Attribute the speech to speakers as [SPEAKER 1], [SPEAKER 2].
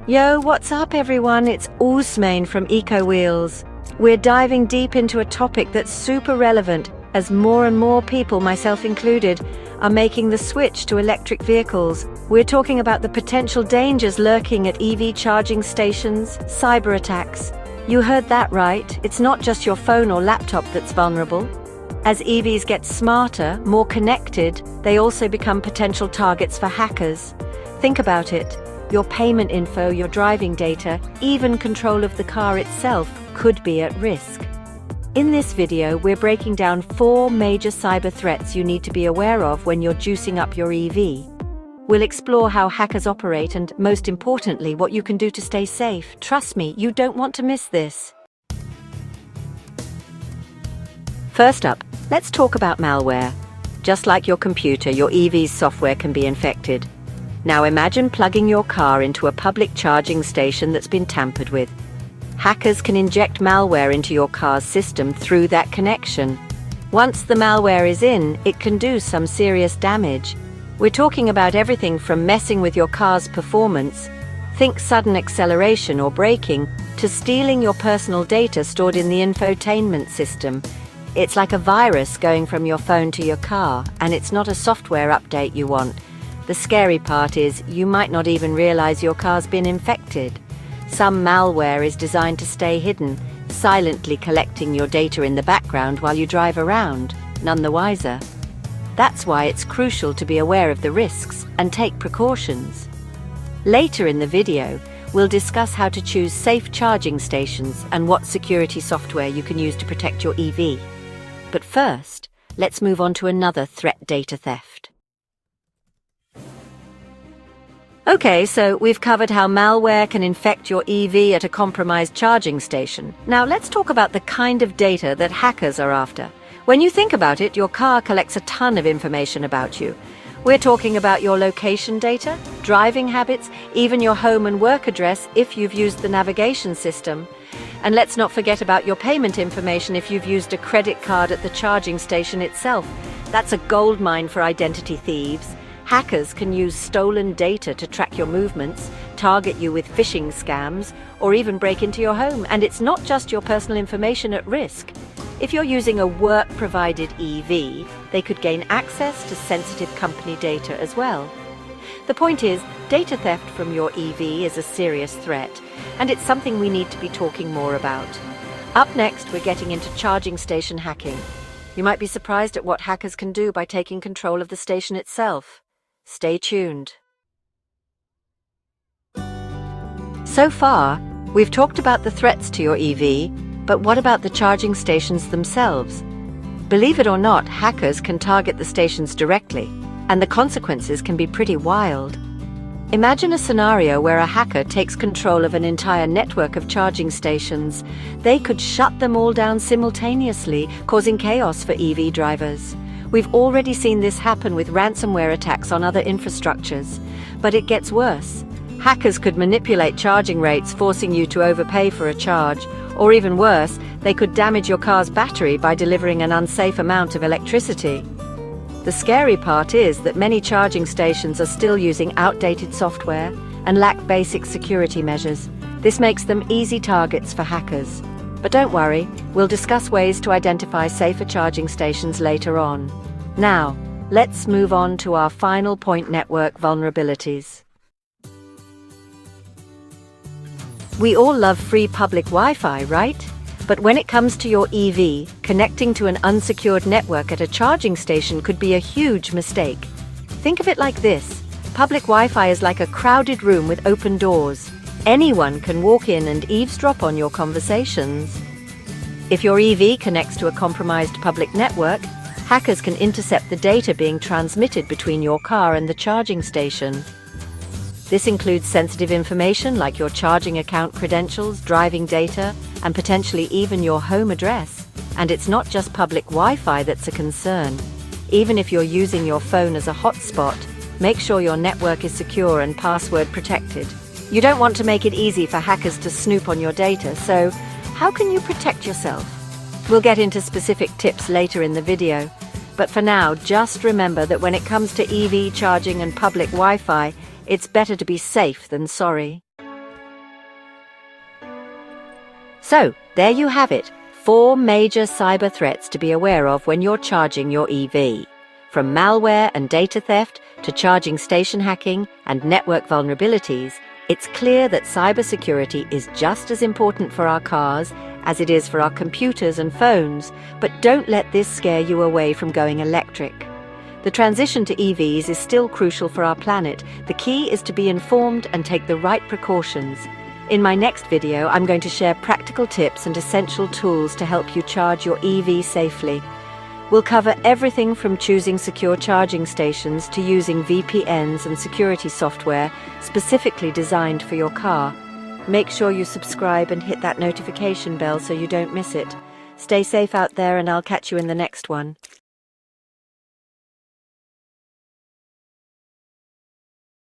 [SPEAKER 1] Yo, what's up everyone? It's Usmain from EcoWheels. We're diving deep into a topic that's super relevant as more and more people, myself included, are making the switch to electric vehicles. We're talking about the potential dangers lurking at EV charging stations, cyberattacks. You heard that right, it's not just your phone or laptop that's vulnerable. As EVs get smarter, more connected, they also become potential targets for hackers. Think about it. Your payment info, your driving data, even control of the car itself could be at risk. In this video, we're breaking down 4 major cyber threats you need to be aware of when you're juicing up your EV. We'll explore how hackers operate and, most importantly, what you can do to stay safe. Trust me, you don't want to miss this. First up, let's talk about malware. Just like your computer, your EV's software can be infected. Now imagine plugging your car into a public charging station that's been tampered with. Hackers can inject malware into your car's system through that connection. Once the malware is in, it can do some serious damage. We're talking about everything from messing with your car's performance, think sudden acceleration or braking, to stealing your personal data stored in the infotainment system. It's like a virus going from your phone to your car, and it's not a software update you want. The scary part is you might not even realize your car's been infected. Some malware is designed to stay hidden, silently collecting your data in the background while you drive around, none the wiser. That's why it's crucial to be aware of the risks and take precautions. Later in the video, we'll discuss how to choose safe charging stations and what security software you can use to protect your EV. But first, let's move on to another threat: data theft. Okay, so we've covered how malware can infect your EV at a compromised charging station. Now let's talk about the kind of data that hackers are after. When you think about it, your car collects a ton of information about you. We're talking about your location data, driving habits, even your home and work address if you've used the navigation system. And let's not forget about your payment information if you've used a credit card at the charging station itself. That's a goldmine for identity thieves. Hackers can use stolen data to track your movements, target you with phishing scams, or even break into your home. And it's not just your personal information at risk. If you're using a work-provided EV, they could gain access to sensitive company data as well. The point is, data theft from your EV is a serious threat, and it's something we need to be talking more about. Up next, we're getting into charging station hacking. You might be surprised at what hackers can do by taking control of the station itself. Stay tuned. So far, we've talked about the threats to your EV, but what about the charging stations themselves? Believe it or not, hackers can target the stations directly, and the consequences can be pretty wild. Imagine a scenario where a hacker takes control of an entire network of charging stations. They could shut them all down simultaneously, causing chaos for EV drivers. We've already seen this happen with ransomware attacks on other infrastructures. But it gets worse. Hackers could manipulate charging rates, forcing you to overpay for a charge. Or even worse, they could damage your car's battery by delivering an unsafe amount of electricity. The scary part is that many charging stations are still using outdated software and lack basic security measures. This makes them easy targets for hackers. But don't worry, we'll discuss ways to identify safer charging stations later on. Now, let's move on to our final point: network vulnerabilities. We all love free public Wi-Fi, right? But when it comes to your EV, connecting to an unsecured network at a charging station could be a huge mistake. Think of it like this: public Wi-Fi is like a crowded room with open doors. Anyone can walk in and eavesdrop on your conversations. If your EV connects to a compromised public network, hackers can intercept the data being transmitted between your car and the charging station. This includes sensitive information like your charging account credentials, driving data, and potentially even your home address. And it's not just public Wi-Fi that's a concern. Even if you're using your phone as a hotspot, make sure your network is secure and password protected. You don't want to make it easy for hackers to snoop on your data, so how can you protect yourself? We'll get into specific tips later in the video, but for now, just remember that when it comes to EV charging and public Wi-Fi, it's better to be safe than sorry. So, there you have it. 4 major cyber threats to be aware of when you're charging your EV. From malware and data theft to charging station hacking and network vulnerabilities, it's clear that cybersecurity is just as important for our cars as it is for our computers and phones, but don't let this scare you away from going electric. The transition to EVs is still crucial for our planet. The key is to be informed and take the right precautions. In my next video, I'm going to share practical tips and essential tools to help you charge your EV safely. We'll cover everything from choosing secure charging stations to using VPNs and security software specifically designed for your car. Make sure you subscribe and hit that notification bell so you don't miss it. Stay safe out there, and I'll catch you in the next one.